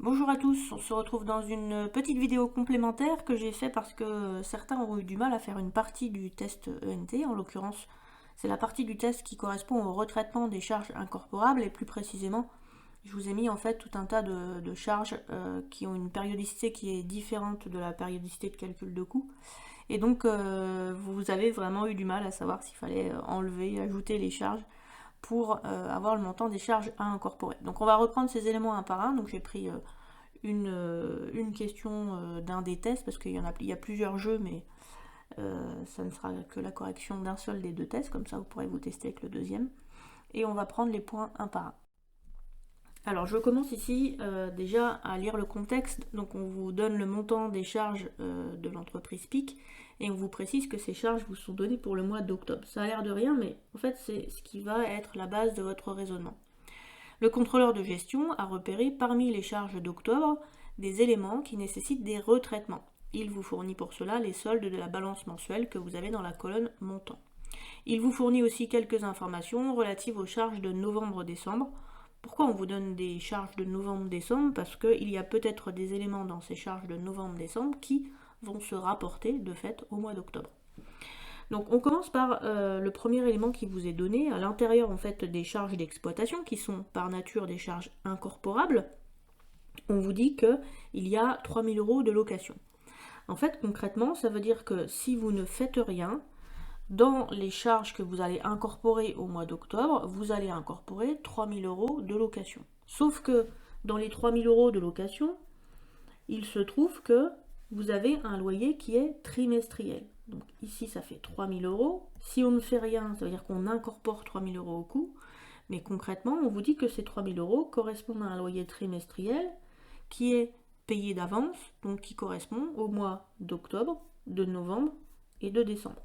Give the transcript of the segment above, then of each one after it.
Bonjour à tous, on se retrouve dans une petite vidéo complémentaire que j'ai fait parce que certains ont eu du mal à faire une partie du test ENT. En l'occurrence, c'est la partie du test qui correspond au retraitement des charges incorporables et plus précisément, je vous ai mis en fait tout un tas de charges qui ont une périodicité qui est différente de la périodicité de calcul de coût. Et donc vous avez vraiment eu du mal à savoir s'il fallait enlever, ajouter les charges pour avoir le montant des charges à incorporer. Donc on va reprendre ces éléments un par un. Donc j'ai pris une question d'un des tests, parce qu'il y a plusieurs jeux, mais ça ne sera que la correction d'un seul des deux tests, comme ça vous pourrez vous tester avec le deuxième. Et on va prendre les points un par un. Alors je commence ici déjà à lire le contexte. Donc on vous donne le montant des charges de l'entreprise PIC et on vous précise que ces charges vous sont données pour le mois d'octobre. Ça a l'air de rien, mais en fait c'est ce qui va être la base de votre raisonnement. Le contrôleur de gestion a repéré parmi les charges d'octobre des éléments qui nécessitent des retraitements. Il vous fournit pour cela les soldes de la balance mensuelle que vous avez dans la colonne montant. Il vous fournit aussi quelques informations relatives aux charges de novembre-décembre. Pourquoi on vous donne des charges de novembre-décembre? Parce qu'il y a peut-être des éléments dans ces charges de novembre-décembre qui vont se rapporter de fait au mois d'octobre. Donc on commence par le premier élément qui vous est donné à l'intérieur en fait des charges d'exploitation qui sont par nature des charges incorporables. On vous dit qu'il y a 3 000 € de location. En fait concrètement ça veut dire que si vous ne faites rien, dans les charges que vous allez incorporer au mois d'octobre, vous allez incorporer 3 000 € de location. Sauf que dans les 3 000 € de location, il se trouve que vous avez un loyer qui est trimestriel. Donc ici, ça fait 3 000 €. Si on ne fait rien, ça veut dire qu'on incorpore 3 000 € au coût. Mais concrètement, on vous dit que ces 3 000 € correspondent à un loyer trimestriel qui est payé d'avance, donc qui correspond au mois d'octobre, de novembre et de décembre.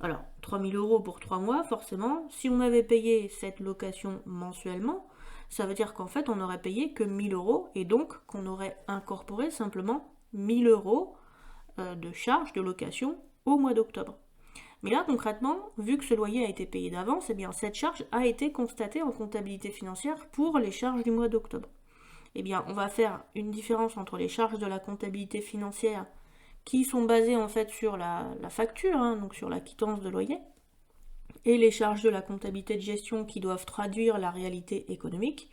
Alors, 3 000 € pour 3 mois, forcément, si on avait payé cette location mensuellement, ça veut dire qu'en fait, on n'aurait payé que 1 000 € et donc qu'on aurait incorporé simplement 1 000 € de charges de location au mois d'octobre. Mais là, concrètement, vu que ce loyer a été payé d'avance, eh bien, cette charge a été constatée en comptabilité financière pour les charges du mois d'octobre. Eh bien, on va faire une différence entre les charges de la comptabilité financière qui sont basées en fait sur la facture, donc sur la quittance de loyer, et les charges de la comptabilité de gestion qui doivent traduire la réalité économique.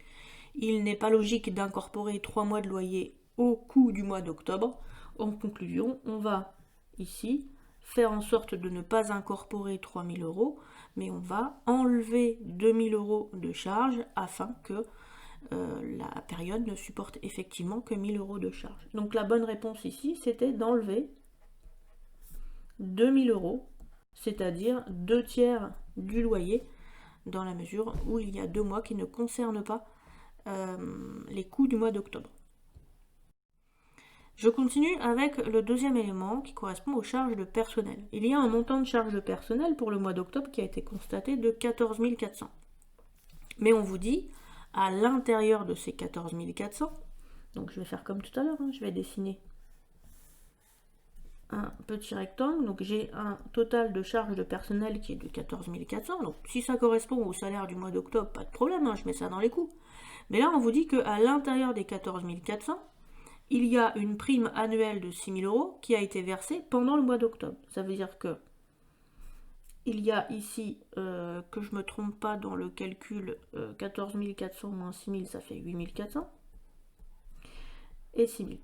Il n'est pas logique d'incorporer 3 mois de loyer au coût du mois d'octobre. En conclusion, on va ici faire en sorte de ne pas incorporer 3 000 €, mais on va enlever 2 000 € de charges afin que la période ne supporte effectivement que 1 000 € de charges. Donc la bonne réponse ici, c'était d'enlever 2 000 €, c'est-à-dire 2/3 du loyer, dans la mesure où il y a 2 mois qui ne concernent pas les coûts du mois d'octobre. Je continue avec le deuxième élément qui correspond aux charges de personnel. Il y a un montant de charges de personnel pour le mois d'octobre qui a été constaté de 14 400. Mais on vous dit, à l'intérieur de ces 14 400, donc je vais faire comme tout à l'heure, je vais dessiner un petit rectangle, donc j'ai un total de charges de personnel qui est de 14 400, donc si ça correspond au salaire du mois d'octobre, pas de problème, je mets ça dans les coûts. Mais là on vous dit qu'à l'intérieur des 14 400, il y a une prime annuelle de 6 000 € qui a été versée pendant le mois d'octobre. Ça veut dire que il y a ici, que je ne me trompe pas dans le calcul, 14 400 moins 6 000, ça fait 8 400. Et 6 000.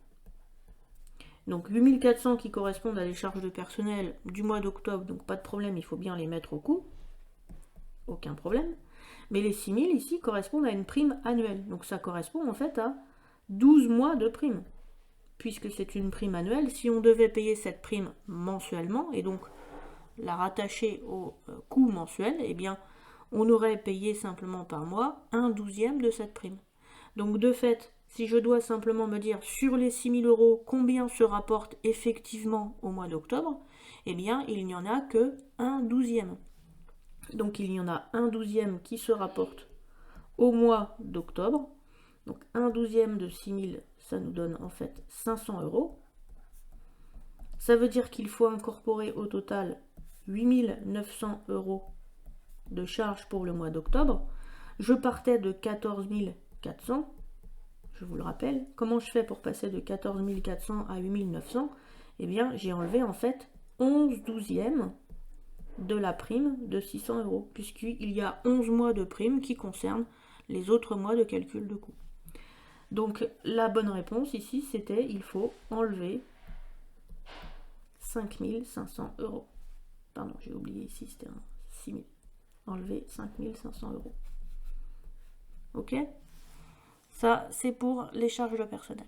Donc 8 400 qui correspondent à des charges de personnel du mois d'octobre, donc pas de problème, il faut bien les mettre au coût. Aucun problème. Mais les 6 000 ici correspondent à une prime annuelle. Donc ça correspond en fait à 12 mois de prime. Puisque c'est une prime annuelle, si on devait payer cette prime mensuellement, et donc la rattacher au coût mensuel, eh bien, on aurait payé simplement par mois 1/12 de cette prime. Donc de fait, si je dois simplement me dire sur les 6 000 € combien se rapporte effectivement au mois d'octobre, eh bien, il n'y en a que 1/12. Donc il y en a 1/12 qui se rapporte au mois d'octobre. Donc 1/12 de 6 000, ça nous donne en fait 500 €. Ça veut dire qu'il faut incorporer au total 8 900 € de charges pour le mois d'octobre. Je partais de 14 400. je vous le rappelle. Comment je fais pour passer de 14 400 à 8 900? Eh bien, j'ai enlevé en fait 11 douzièmes de la prime de 600 €, puisqu'il y a 11 mois de prime qui concernent les autres mois de calcul de coût. Donc la bonne réponse ici, c'était il faut enlever 5 500 €. Pardon, j'ai oublié ici, c'était 6 000. Enlever 5 500 €. Ok? Ça, c'est pour les charges de personnel.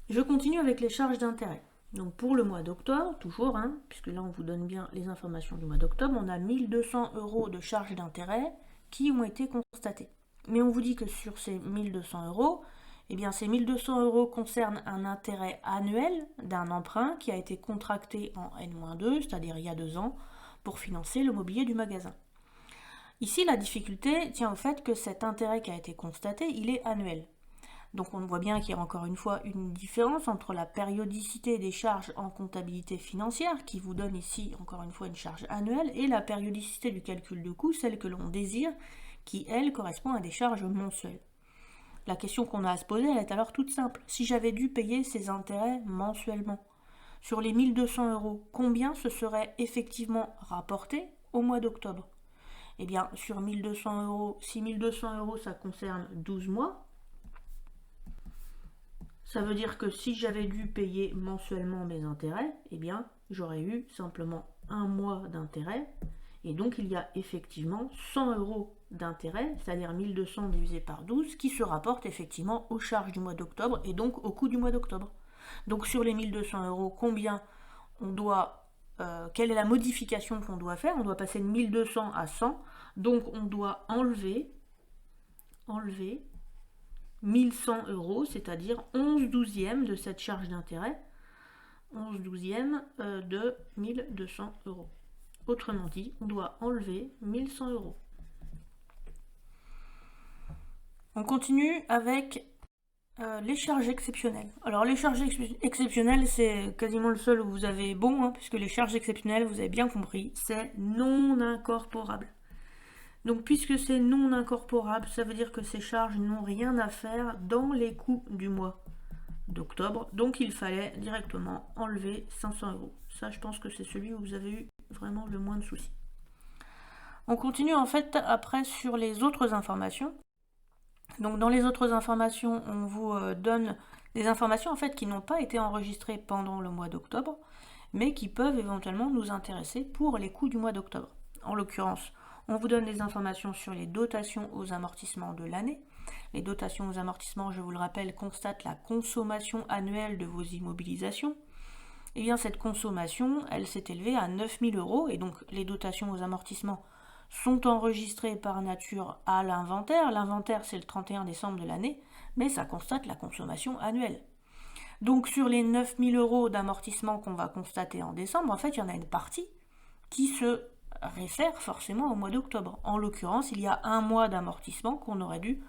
Je continue avec les charges d'intérêt. Donc pour le mois d'octobre, toujours, puisque là on vous donne bien les informations du mois d'octobre, on a 1 200 € de charges d'intérêt qui ont été constatées. Mais on vous dit que sur ces 1 200 €, eh bien ces 1 200 € concernent un intérêt annuel d'un emprunt qui a été contracté en N-2, c'est-à-dire il y a 2 ans, pour financer le mobilier du magasin. Ici, la difficulté tient au fait que cet intérêt qui a été constaté, il est annuel. Donc on voit bien qu'il y a encore une fois une différence entre la périodicité des charges en comptabilité financière, qui vous donne ici encore une fois une charge annuelle, et la périodicité du calcul de coût, celle que l'on désire, qui elle correspond à des charges mensuelles. La question qu'on a à se poser, elle est alors toute simple. Si j'avais dû payer ces intérêts mensuellement, sur les 1 200 €, combien se serait effectivement rapporté au mois d'octobre? Eh bien, sur 1 200 €, si 1 200 € ça concerne 12 mois, ça veut dire que si j'avais dû payer mensuellement mes intérêts, eh bien, j'aurais eu simplement un mois d'intérêt. Et donc, il y a effectivement 100 € d'intérêt, c'est-à-dire 1 200 divisé par 12, qui se rapporte effectivement aux charges du mois d'octobre et donc au coût du mois d'octobre. Donc, sur les 1 200 €, combien on doit... quelle est la modification qu'on doit faire? On doit passer de 1 200 à 100. Donc, on doit enlever 1100 €, c'est-à-dire 11 douzièmes de cette charge d'intérêt, 11 douzièmes de 1 200 €. Autrement dit, on doit enlever 1 100 €. On continue avec les charges exceptionnelles. Alors les charges exceptionnelles, c'est quasiment le seul où vous avez bon, puisque les charges exceptionnelles, vous avez bien compris, c'est non incorporable. Donc puisque c'est non incorporable, ça veut dire que ces charges n'ont rien à faire dans les coûts du mois d'octobre. Donc il fallait directement enlever 500 €. Ça, je pense que c'est celui où vous avez eu vraiment le moins de soucis. On continue en fait après sur les autres informations. Donc dans les autres informations, on vous donne des informations en fait qui n'ont pas été enregistrées pendant le mois d'octobre, mais qui peuvent éventuellement nous intéresser pour les coûts du mois d'octobre. En l'occurrence, on vous donne des informations sur les dotations aux amortissements de l'année. Les dotations aux amortissements, je vous le rappelle, constatent la consommation annuelle de vos immobilisations. Et bien cette consommation, elle s'est élevée à 9 000 €, et donc les dotations aux amortissements sont enregistrées par nature à l'inventaire. L'inventaire, c'est le 31 décembre de l'année, mais ça constate la consommation annuelle. Donc sur les 9 000 € d'amortissement qu'on va constater en décembre, en fait, il y en a une partie qui se réfère forcément au mois d'octobre. En l'occurrence, il y a un mois d'amortissement qu'on aurait dû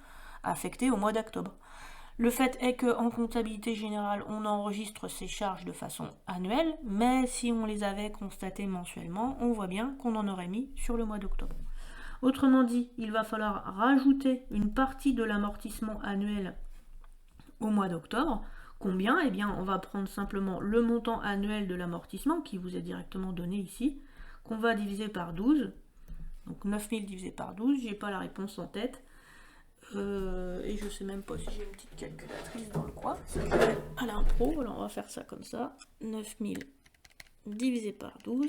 affecter au mois d'octobre. Le fait est qu'en comptabilité générale, on enregistre ces charges de façon annuelle, mais si on les avait constatées mensuellement, on voit bien qu'on en aurait mis sur le mois d'octobre. Autrement dit, il va falloir rajouter une partie de l'amortissement annuel au mois d'octobre. Combien? Eh bien, on va prendre simplement le montant annuel de l'amortissement qui vous est directement donné ici, qu'on va diviser par 12. Donc 9000 divisé par 12, j'ai pas la réponse en tête. Et je sais même pas si j'ai une petite calculatrice dans le coin. Ça fait à l'impro, alors on va faire ça comme ça. 9000 divisé par 12,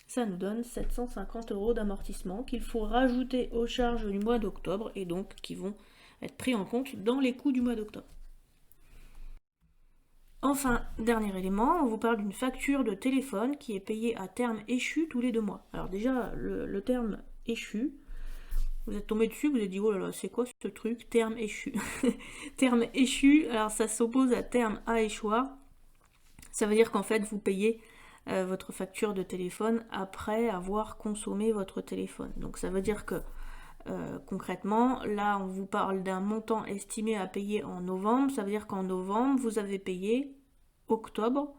ça nous donne 750 € d'amortissement qu'il faut rajouter aux charges du mois d'octobre et donc qui vont être pris en compte dans les coûts du mois d'octobre. Enfin, dernier élément, on vous parle d'une facture de téléphone qui est payée à terme échu tous les 2 mois. Alors déjà, le terme échu, vous êtes tombé dessus, vous avez dit oh là là, c'est quoi ce truc, terme échu? Terme échu, alors ça s'oppose à terme à échoir. Ça veut dire qu'en fait vous payez votre facture de téléphone après avoir consommé votre téléphone. Donc ça veut dire que concrètement, là on vous parle d'un montant estimé à payer en novembre. Ça veut dire qu'en novembre vous avez payé octobre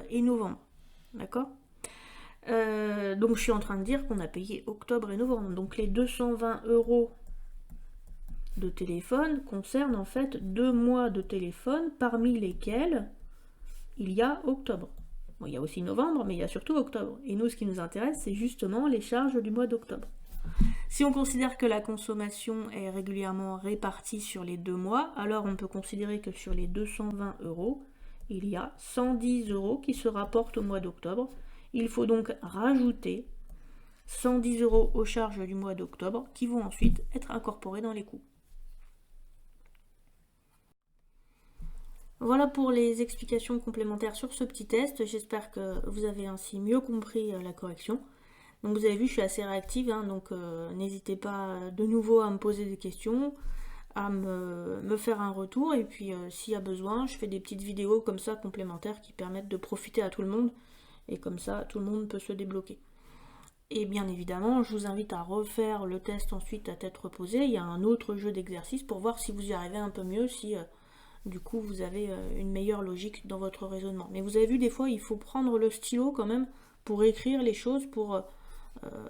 et novembre. D'accord? Donc je suis en train de dire qu'on a payé octobre et novembre. Donc les 220 € de téléphone concerne en fait 2 mois de téléphone, parmi lesquels il y a octobre. Bon, il y a aussi novembre, mais il y a surtout octobre. Et nous, ce qui nous intéresse, c'est justement les charges du mois d'octobre. Si on considère que la consommation est régulièrement répartie sur les 2 mois, alors on peut considérer que sur les 220 €, il y a 110 € qui se rapportent au mois d'octobre. Il faut donc rajouter 110 € aux charges du mois d'octobre qui vont ensuite être incorporées dans les coûts. Voilà pour les explications complémentaires sur ce petit test. J'espère que vous avez ainsi mieux compris la correction. Donc vous avez vu, je suis assez réactive, hein, donc n'hésitez pas de nouveau à me poser des questions, à me faire un retour, et puis s'il y a besoin, je fais des petites vidéos comme ça complémentaires qui permettent de profiter à tout le monde, et comme ça tout le monde peut se débloquer. Et bien évidemment, je vous invite à refaire le test ensuite à tête reposée. Il y a un autre jeu d'exercice pour voir si vous y arrivez un peu mieux, si du coup vous avez une meilleure logique dans votre raisonnement. Mais vous avez vu, des fois il faut prendre le stylo quand même pour écrire les choses, pour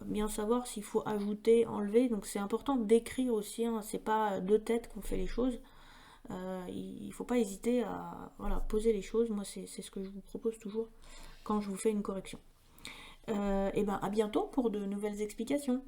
bien savoir s'il faut ajouter, enlever. Donc c'est important d'écrire aussi, hein. C'est pas de tête qu'on fait les choses. Il ne faut pas hésiter à poser les choses. Moi c'est ce que je vous propose toujours quand je vous fais une correction. Et ben à bientôt pour de nouvelles explications.